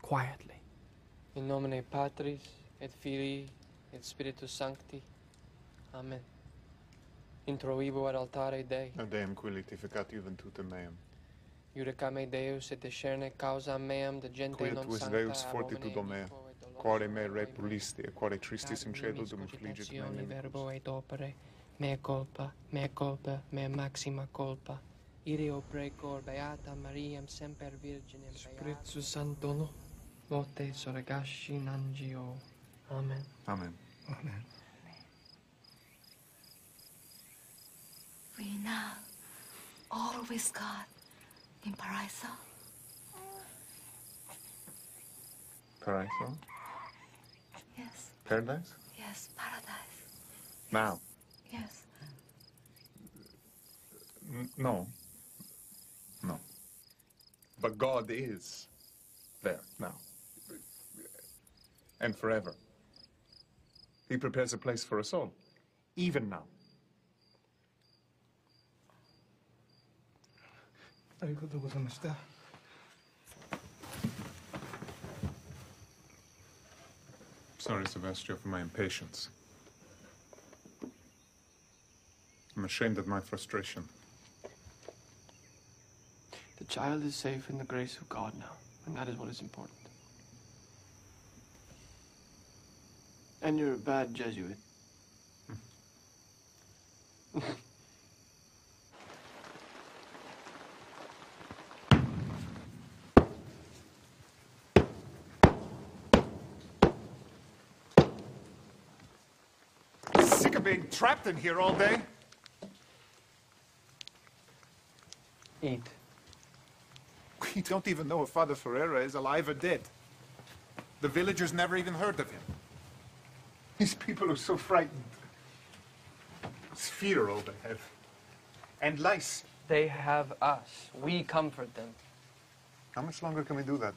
quietly. In nomine Patris, et Filii, et Spiritus Sancti. Amen. Introibo ad altare Dei. Ad Deum qui litigficat juventutem meam. Iureca me Deus et discerne causa meam de gente Quia non tuis sancta Deus ab fortitudo homine mea, iniquo et doloso quare me errore repulisti, e quare tristis in cielo dum fligit me cogitationi, inimicus. verbo et opere, mea culpa, mea maxima culpa. Ireo precor beata Mariam semper virginem Spiritus Sancto, mote surregasci in angio. Amen. Amen. Amen. We now, all with God, in Paraiso. Paraiso? Yes, Paradise? yes, paradise. Now? Yes. No. No. But God is there now. And forever. He prepares a place for us all, even now. Arigatou gozaimashita. Sorry, Sebastian, for my impatience. I'm ashamed at my frustration. The child is safe in the grace of God now, and that is what is important. And you're a bad Jesuit. Sick of being trapped in here all day. Eat. We don't even know if Father Ferreira is alive or dead. The villagers never even heard of him. These people are so frightened. It's fear all they have. And lice. They have us. We comfort them. How much longer can we do that?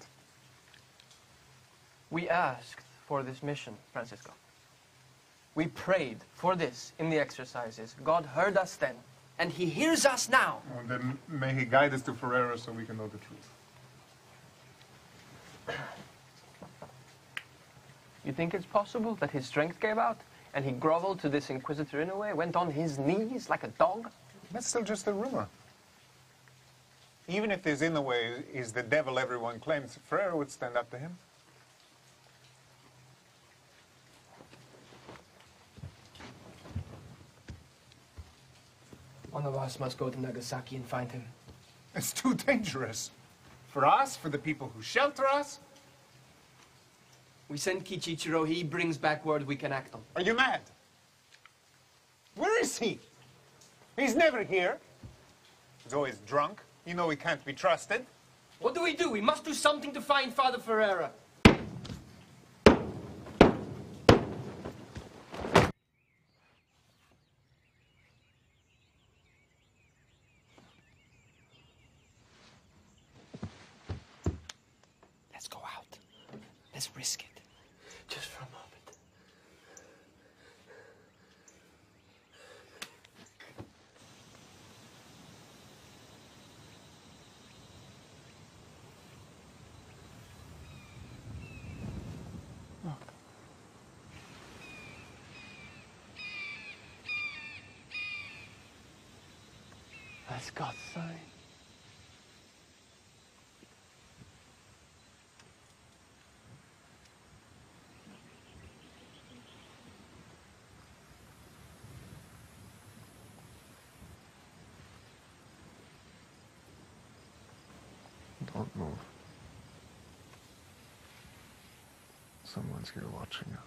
We asked for this mission, Francisco. We prayed for this in the exercises. God heard us then, and he hears us now. Well, then may he guide us to Ferreira so we can know the truth. You think it's possible that his strength gave out, and he groveled to this inquisitor in a way, went on his knees like a dog? That's still just a rumor. Even if this in a way is the devil everyone claims, Ferreira would stand up to him. One of us must go to Nagasaki and find him. It's too dangerous. For us, for the people who shelter us. We send Kichichiro, he brings back word we can act on. Are you mad? Where is he? He's never here. He's always drunk. You know he can't be trusted. What do? We must do something to find Father Ferreira. Let's go out. Let's risk it. Just for a moment. That's God's sign. Don't move. Someone's here watching us.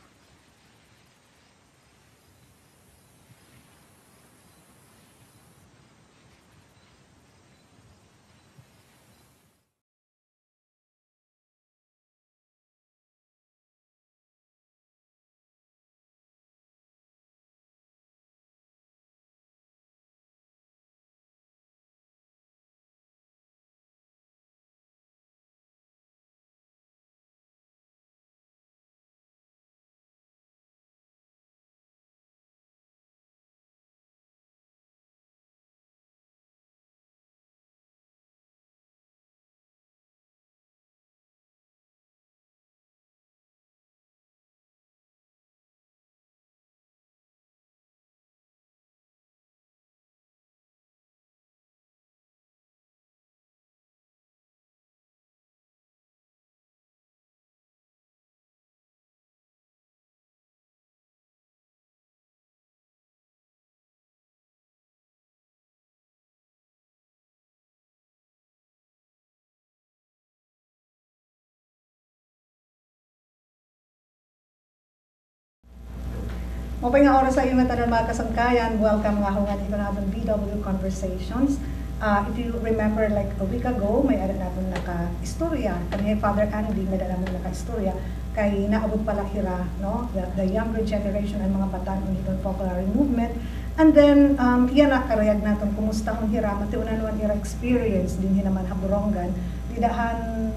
Mapay nga oras sa iyo nga tanan mga kasangkayan. Welcome nga ho nga dito natin BW Conversations. If you remember like a week ago, may ada natin naka-istorya. Kami Father Andiy, may ada natin naka-istorya. Kay naabot pala hira, no? The younger generation ang mga batan dito folklore movement. And then, iyan na karayag natin, kumusta ang hira, matiunan naman ira experience, din naman haburongan. Tidahan,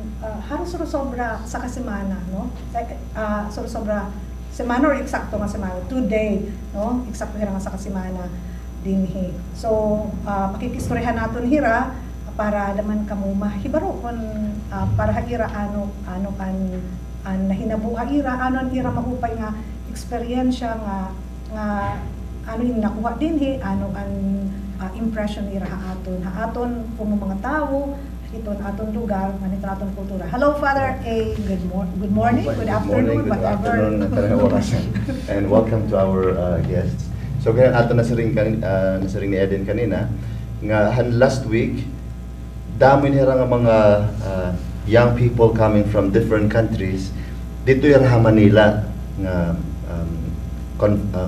harus sobra sa kasimana, no? Like, sobra semana or eksakto nga semana, 2 day, no? Eksakto hira nga sa kasimana dinhi. So, pakikistoryahan naton hira para naman kamo mahibaro kon para hira ano kan nahinabuha ira ano ang ira mahupay nga eksperyensya nga ano yung nakuha dinhi ano ang impression ira haton kuno mga tawo iton aton lugar manit aton kultura. Hello Father A, good morning, good afternoon, whatever. And welcome to our guests. So kaya ato nasaring ni Eden kanina nga last week dami nila nga mga young people coming from different countries dito sa Manila nga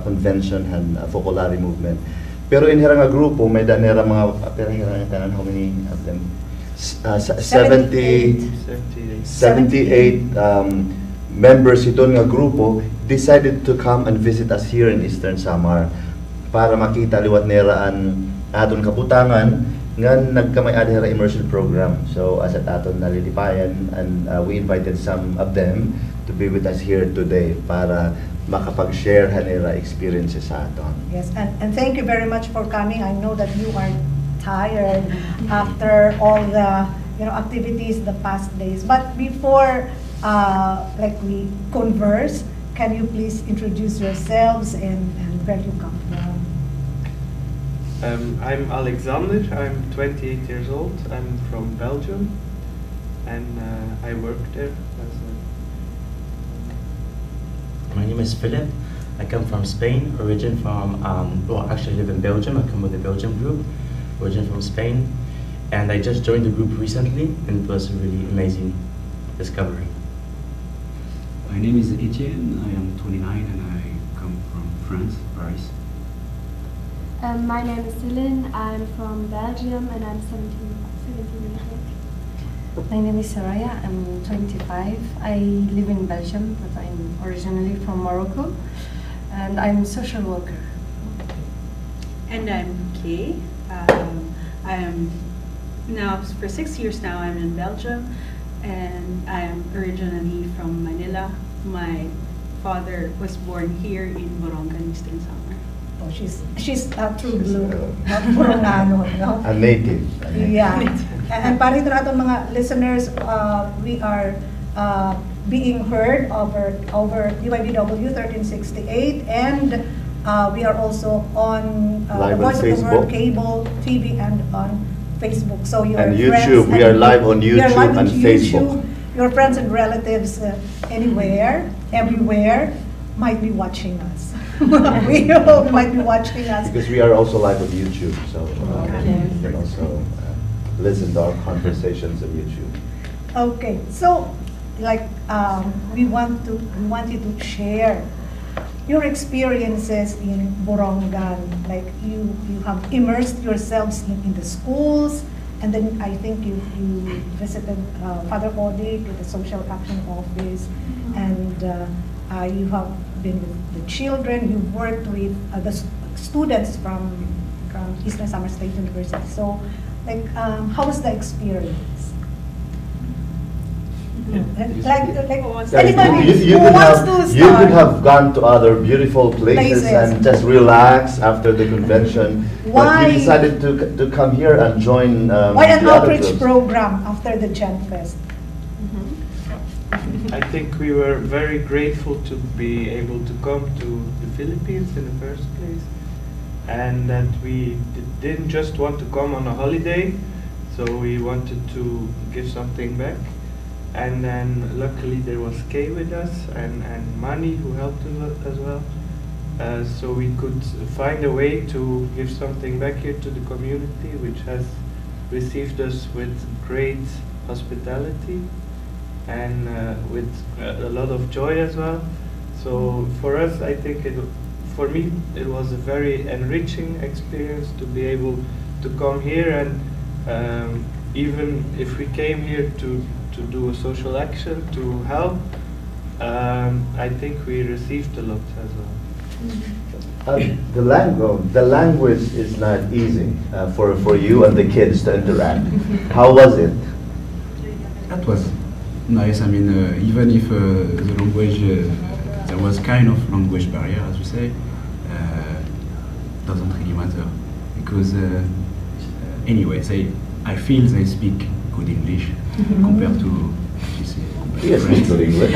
convention and folklore movement. Pero in nga grupo may danera mga tanan how many of them 78 members ito nga grupo decided to come and visit us here in Eastern Samar para makita liwat neraan aton kabutangan nga nagkamay adhera immersion program. So as at aton nalilipayan and we invited some of them to be with us here today para makapag-share hanera experiences sa aton. Yes, and thank you very much for coming. I know that you are tired after all the activities the past days. But before like we converse, can you please introduce yourselves and where you come from? I'm Alexander. I'm 28 years old. I'm from Belgium, and I work there. My name is Philip. I come from Spain. Origin from well, actually live in Belgium. I come with the Belgium group. Origin from Spain, and I just joined the group recently, and it was a really amazing discovery. My name is Etienne. I am 29 and I come from France, Paris. My name is Celine. I'm from Belgium and I'm 17 years old. My name is Saraya. I'm 25. I live in Belgium, but I'm originally from Morocco, and I'm a social worker. And I'm Kay. I am now, for 6 years now, I'm in Belgium, and I am originally from Manila. My father was born here in Borongan, Eastern Samar. Oh, she's a true blue, not Borongano, no? A native. Yeah. And para ito natin mga listeners, we are being heard over DYBW 1368, and we are also on Voice of the World Cable TV and on Facebook. So your and friends YouTube, we are live on YouTube and Facebook. Your friends and relatives anywhere, everywhere, might be watching us. We hope might be watching us. Because we are also live on YouTube, so you can also listen to our conversations on YouTube. Okay, so like we want you to share your experiences in Borongan. Like you have immersed yourselves in the schools, and then I think you visited Father Odik at the Social Action Office, and you have been with the children. You've worked with the students from Eastern Samar State University. So, like, how was the experience? Anybody who wants to start? You could have gone to other beautiful places and just relax after the convention. Why? But you decided to come here and join why an outreach program after the Gen Fest? I think we were very grateful to be able to come to the Philippines in the first place, and that we didn't just want to come on a holiday, so we wanted to give something back. And then luckily there was Kay with us and Mani who helped us as well. So we could find a way to give something back here to the community, which has received us with great hospitality and with a lot of joy as well. So for us, I think for me it was a very enriching experience to be able to come here, and even if we came here to do a social action, to help, I think we received a lot as well. The language is not easy for you and the kids to interact. How was it? That was nice. I mean, even if the language, there was kind of language barrier, as you say, doesn't really matter. Because anyway, I feel they speak good English compared to Yes, good English.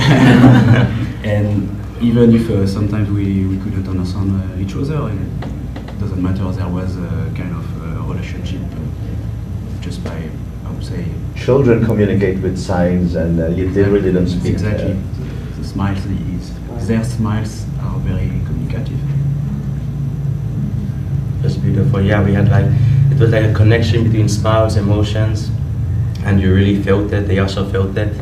And even if sometimes we couldn't understand each other, it doesn't matter. There was a kind of relationship just by, I would say, children communicate with signs, and they really don't speak. Exactly. The smiles, their smiles are very communicative. That's beautiful. Yeah, we had it was like a connection between smiles, emotions, and you really felt it. They also felt it,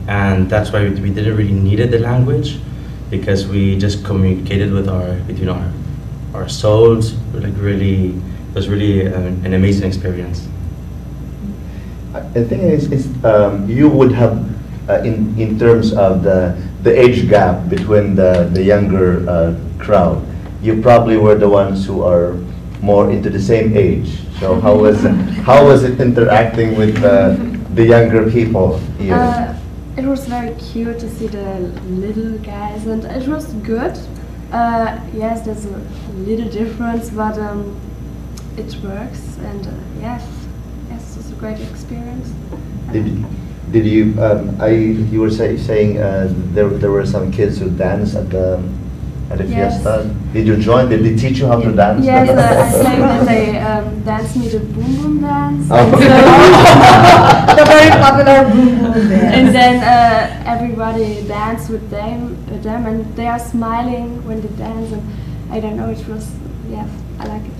and that's why we didn't really needed the language, because we just communicated between our souls. Like really, it was really an amazing experience. The thing is you would have, in terms of the age gap between the younger crowd, you probably were the ones who are more into the same age. So how was it interacting with the younger people here? It was very cute to see the little guys, and it was good. Yes, there's a little difference, but it works, and yes, it was a great experience. Did you? You were saying there were some kids who danced at the fiesta. Did you join? Did they teach you how to dance? Yes, I think that they danced me the boom boom dance. The very popular boom boom dance. And then everybody danced with them, and they are smiling when they dance. And I don't know, it was, yeah, I like it.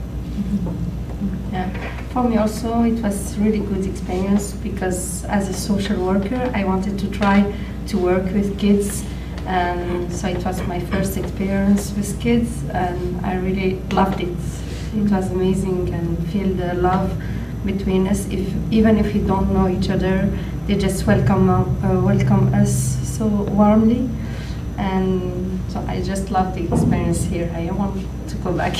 Yeah. For me also, it was really good experience, because as a social worker, I wanted to try to work with kids. And so it was my first experience with kids, and I really loved it. It was amazing, and feel the love between us. Even if we don't know each other, they just welcome us so warmly, and so I just love the experience here. I want to go back.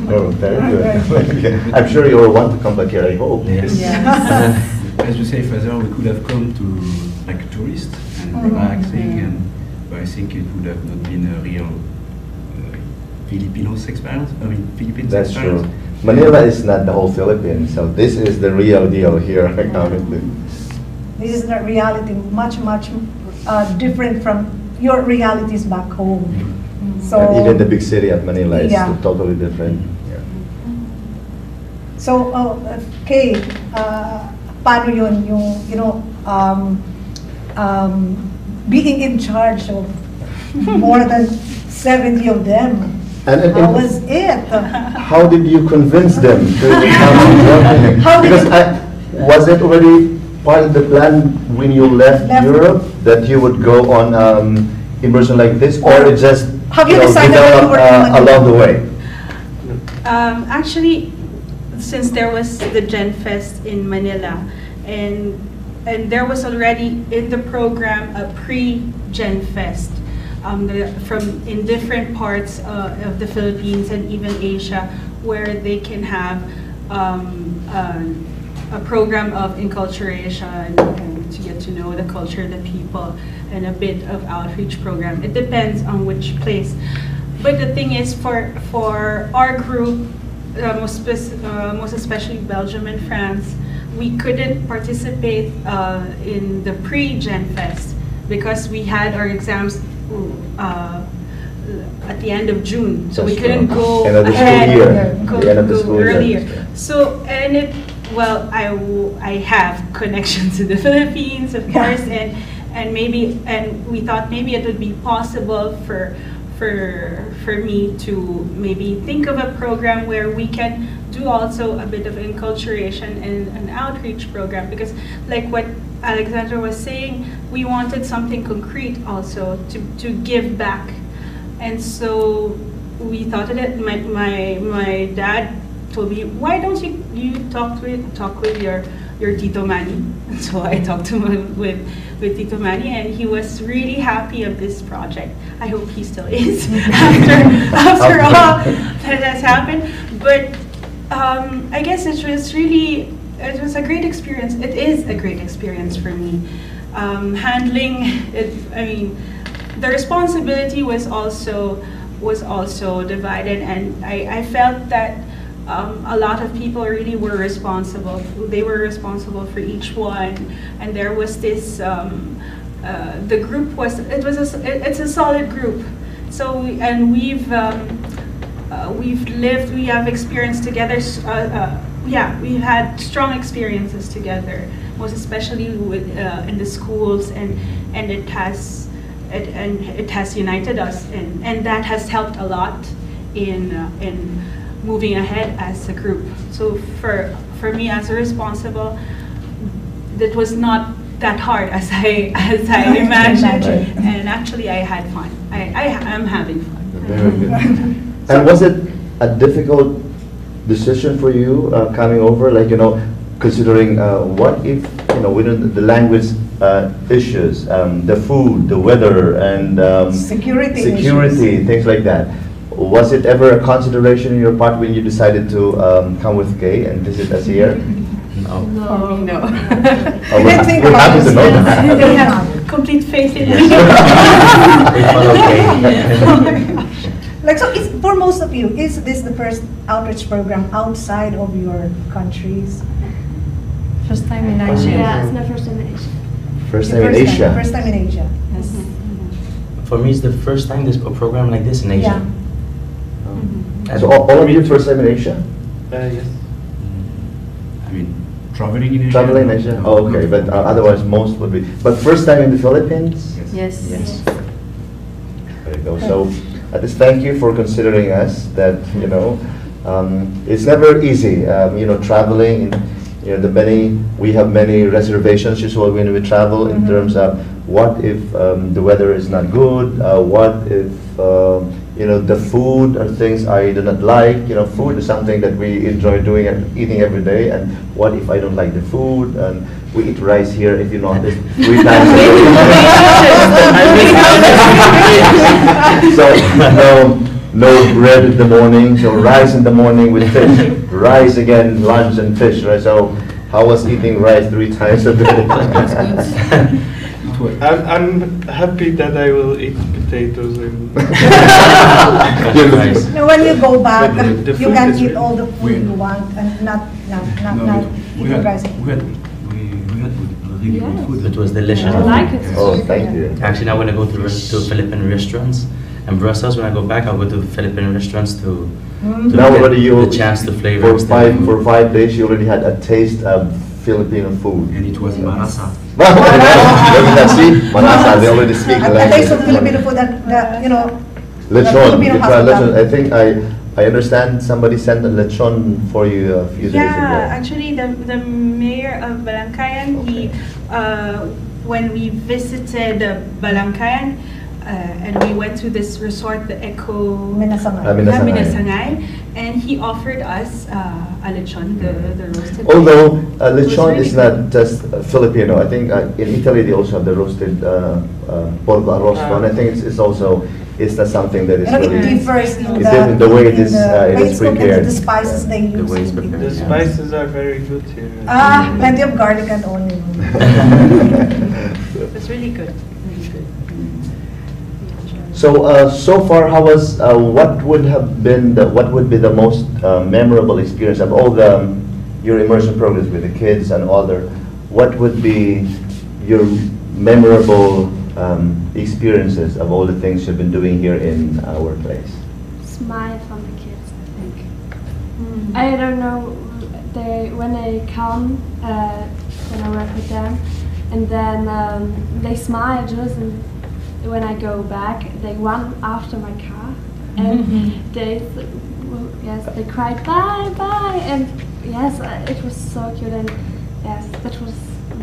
Oh, very good. I'm sure you will want to come back here, I hope. Yes. Yes. As you say, Father, we could have come to like tourists and relaxing, and but I think it would have not been a real Filipinos experience. I mean, Philippines That's experience. true. Manila is not the whole Philippines, so this is the real deal here. This is the reality, much different from your realities back home. So and even the big city of Manila is totally different. Yeah. So, Kay, paano yun yung being in charge of more than 70 of them? How was it? How did you convince them to come? Because was it already part of the plan when you left Europe that you would go on immersion like this, or it just developed along the way? Actually, since there was the Gen Fest in Manila, and there was already in the program a pre-Gen Fest from in different parts of the Philippines and even Asia, where they can have a program of enculturation and to get to know the culture, the people, and a bit of outreach program. It depends on which place. But the thing is, for our group, most especially Belgium and France, we couldn't participate in the pre-Gen Fest because we had our exams at the end of June, so we couldn't go earlier. So I have connections to the Philippines, of course, and we thought maybe it would be possible for me to maybe think of a program where we can do also a bit of enculturation and an outreach program, because like what Alexandra was saying, we wanted something concrete also to give back. And so we thought of it. My dad told me, why don't you talk with your Tito Manny? And so I talked to him with Tito Manny, and he was really happy of this project. I hope he still is after all that has happened. But I guess it was a great experience. It is a great experience for me. Handling it, I mean, the responsibility was also divided, and I felt that a lot of people really were responsible. They were responsible for each one, and there was this. The group it's a solid group. So we have experienced together. We've had strong experiences together, most especially with in the schools, and it has united us, and that has helped a lot in moving ahead as a group. So for me as a responsible, that was not that hard as I imagined, and actually I had fun. I'm having fun. Very good. And was it a difficult decision for you coming over? Like, considering what if, within the language issues, the food, the weather, and security, things like that. Was it ever a consideration in your part when you decided to come with Kay and visit us here? No. For me, no. We're happy to know that. They have complete faith in me. Like, so for most of you, is this the first outreach program outside of your countries? First time in Asia. Yeah, it's my first time in Asia. First time in Asia. First time in Asia. Yes. For me, it's the first time there's a program like this in Asia. Yeah. So all of you first time in Asia? Yes. I mean, traveling in Asia. Traveling in Asia? No, Oh, okay, but otherwise most would be. But first time in the Philippines? Yes. Yes. There you go. So at least thank you for considering us. That it's never easy. Traveling. We have many reservations usually when we travel in terms of what if the weather is not good. What if the food are things I do not like. Food is something that we enjoy doing and eating every day. And what if I don't like the food? And we eat rice here, if you notice, 3 times a day. So no bread in the morning. So rice in the morning with fish. Rice again, lunch and fish. Right? So how was eating rice 3 times a day? I'm happy that I will eat potatoes and Nice. Now, when you go back, But the you food can is eat really- all the food you want and not we eating rice. had really good food. It was delicious. I like it. Oh, thank you. Actually, now when I go to Philippine restaurants in Brussels, when I go back, I'll go to Philippine restaurants to Now get already you the chance to flavor. for 5 days you already had a taste of Filipino food. And it was marasa. See, Manasa, they already speak the A taste of language. Filipino food that, Lechon, Filipino you try lechon. hospital. I think I understand somebody sent a lechon for you a few days ago. Yeah, actually, the mayor of Balangkayan, he when we visited Balangkayan, and we went to this resort, the Eco Minasangay. Minasangay, and he offered us a lechon, the roasted. Although It was lechon really is not just Filipino, I think in Italy they also have the roasted pork arroz. And I think it's not something that is It really. differs in It's different the way it is way it is it's cooked and prepared. the spices they use. The way it's prepared. the spices are very good here. Plenty of garlic and onion. It's really good. Really good. So far, how was what would be the most memorable experience of all your immersion programs with the kids and other? What would be your memorable experiences of all the things you've been doing here in our place? Smile from the kids, I think. I don't know, when they come, when I work with them, and then they smile just, and when I go back, they run after my car, and they cried bye, and yes, it was so cute, and yes, that was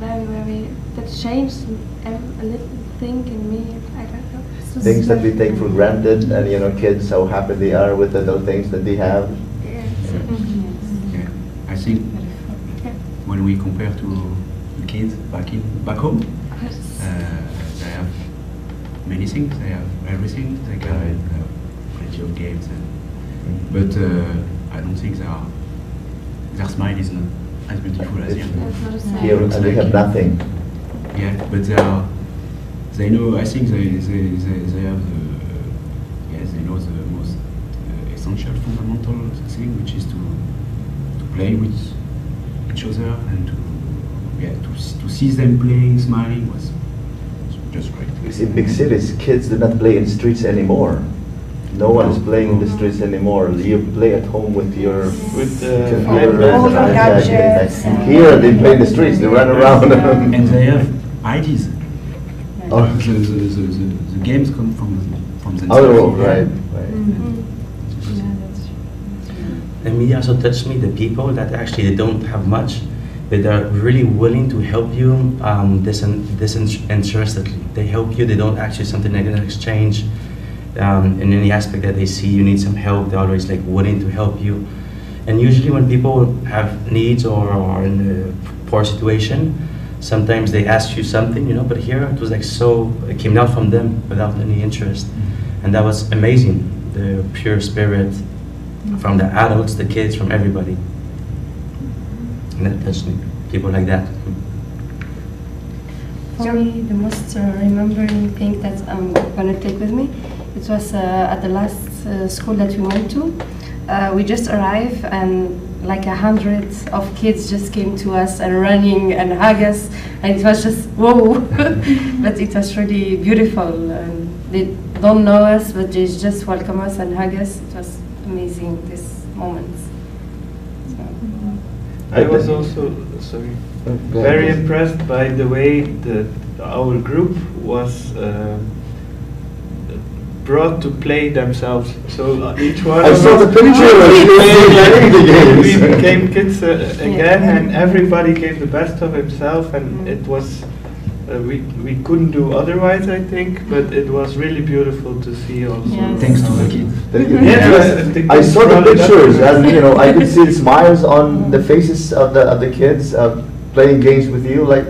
them that changed a little thing in me. I don't know. Things that we take for granted, and kids, how happy they are with the little things that they have. Yes. Yeah. I think when we compare to kids back home, they have many things. They have everything. They can have plenty of games, but I don't think their smile is not as beautiful as here. Here, and they have nothing. Yeah, but they know. I think they have they know the most essential, fundamental thing, which is to play with each other and to see them playing, smiling was just great. In big cities, kids do not play in streets anymore. No one is playing in the streets anymore. You play at home with your computer and gadgets. Here, they play in the streets. They run around. And they have IDs. Oh. The games come from the right. And me also touched me, the people that actually they don't have much, but they're really willing to help you disinterestedly. They help you, they don't ask you something they're gonna exchange. In any aspect that they see you need some help, they're always like willing to help you. And usually when people have needs or are in a poor situation, sometimes they ask you something, but here it was like it came out from them without any interest. And that was amazing, the pure spirit from the adults, the kids, from everybody. And that touched me, people like that. For me, the most remembering thing that I'm going to take with me, it was at the last school that we went to. We just arrived and like 100 of kids just came to us and running and hug us, and it was just whoa. But it was really beautiful. They don't know us, but they just welcome us and hug us. It was amazing, this moment. I was also very impressed by the way that our group was brought to play themselves. So each one I of saw us the picture of the games. we became kids again, and everybody gave the best of himself, and it was we couldn't do otherwise, I think, but it was really beautiful to see also. Yes. Thanks to the kids. I saw the pictures, and I could see the smiles on the faces of the kids playing games with you. Like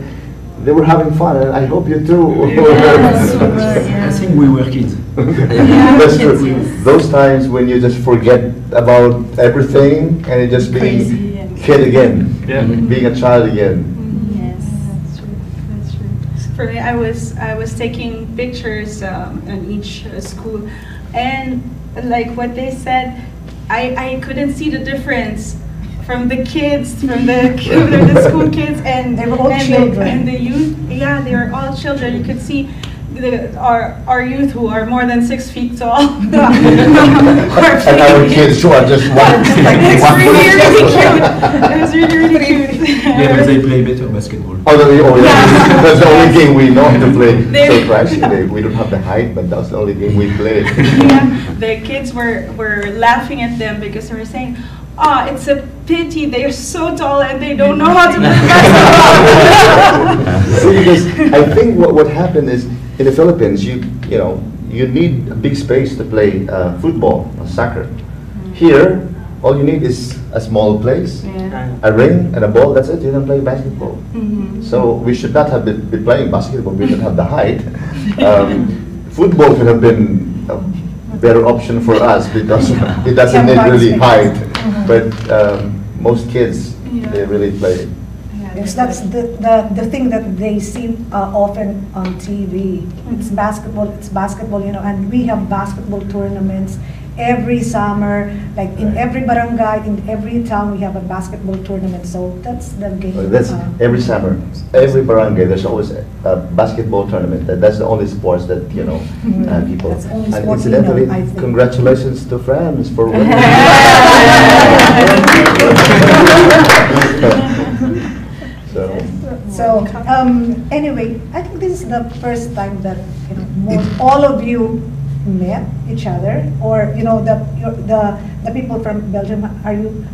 they were having fun, and I hope you too. I think we were kids. That's true. Yes. Those times when you just forget about everything and you just being kid again, being a child again. Yes, that's true. That's true. For me, I was taking pictures in each school, and like what they said, I couldn't see the difference from the kids, from the school kids, and they were all children, and the youth. Yeah, they were all children. You could see our youth who are more than 6 feet tall. And our kids who are just one. It's really cute. It was really cute. Yeah, but they play better basketball. Yeah. That's the only game we know to play. So actually, we don't have the height, but that's the only game we play. Yeah, the kids were laughing at them because they were saying, "Oh, it's a pity they're so tall and they don't know how to play basketball." See, because I think what happened is in the Philippines, you need a big space to play football or soccer. Here, all you need is a small place, a ring and a ball. That's it. You can play basketball. So we should not have been playing basketball. We should have the height. Football could have been a better option for us because it doesn't need really height. But most kids, they really play. Yes, that's the thing that they see often on TV. It's basketball, and we have basketball tournaments every summer. Like in every barangay, in every town, we have a basketball tournament. So that's the game. That's every summer, every barangay. There's always a basketball tournament. That's the only sports that people. That's the only and sport incidentally, I think. congratulations to France for winning. So anyway, I think this is the first time that all of you met each other, or the people from Belgium. Are you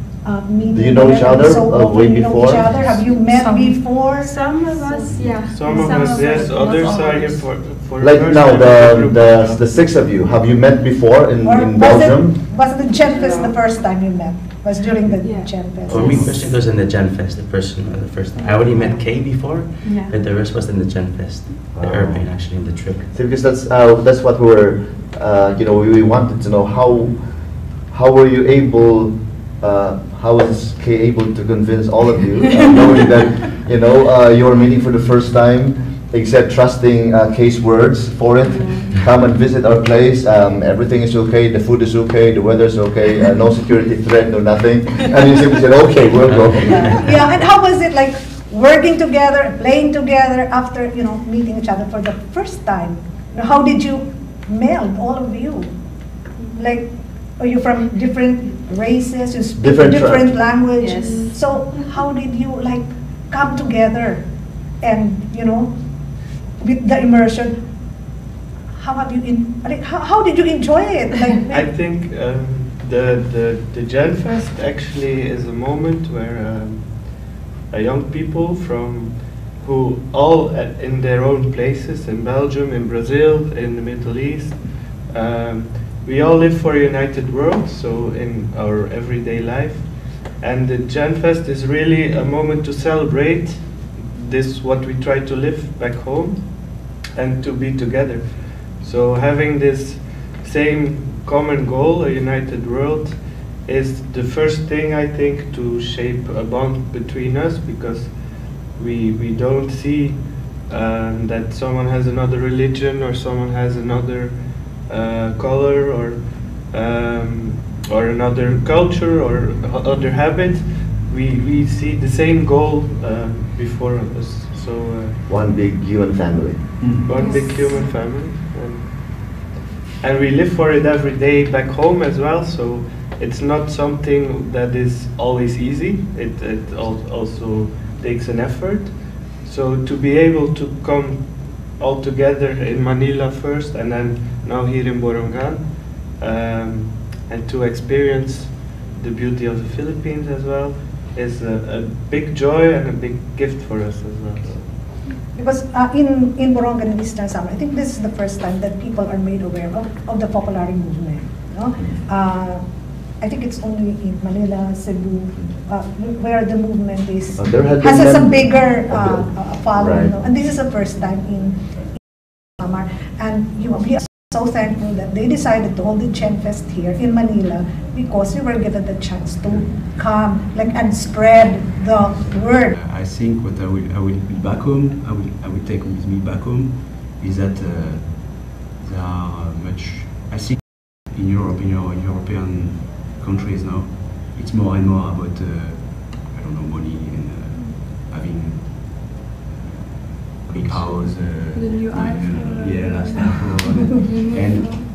meeting? Do you know each other way you know before? each other? Have you met before? Some of us, yeah. Some of us, yes. Others are here for Like first now, time. the 6 of you, have you met before in Belgium? Was it the Gen Fest the first time you met? Was during the Gen Fest? For me, personally, it was in the Gen Fest, the first time. I already met Kay before, Yeah. but the rest was in the Gen Fest, the urban actually, in the trip. See, because that's what we were, we wanted to know how were you able, how was Kay able to convince all of you, knowing that you were meeting for the first time, except trusting Kay's words for it. Come and visit our place. Everything is okay. The food is okay. The weather is okay. No security threat. No nothing. And you simply said, "Okay, we'll go." Yeah. And how was it like working together, playing together after meeting each other for the first time? How did you meld, all of you? Like, are you from different races? You speak different language. Yes. So how did you like come together, and with the immersion? How did you enjoy it? Like, I think the Gen Fest actually is a moment where young people who all in their own places, in Belgium, in Brazil, in the Middle East, we all live for a united world, so in our everyday life. And the Gen Fest is really a moment to celebrate this, what we try to live back home, and to be together. So having this same common goal, a united world, is the first thing, I think, to shape a bond between us, because we don't see that someone has another religion or someone has another color or another culture or other habits. We see the same goal before us. So one big human family. One big human family. And we live for it every day back home as well, so it's not something that is always easy. It also takes an effort. So to be able to come all together in Manila first, and then now here in Borongan, and to experience the beauty of the Philippines as well, is a big joy and a big gift for us as well. Because in Borongan and Eastern Samar, I think this is the first time that people are made aware of the Popularity movement. I think it's only in Manila, Cebu, where the movement is has a bigger following. Right. And this is the first time in Samar. And we are so thankful that they decided to hold the Gen Fest here in Manila, because we were given the chance to come and spread the word. I think what I will back home, I will take with me back home, is that there are much. I think in Europe, in your European countries now, it's more and more about I don't know, money and having big house. The new iPhone. Yeah, last iPhone. And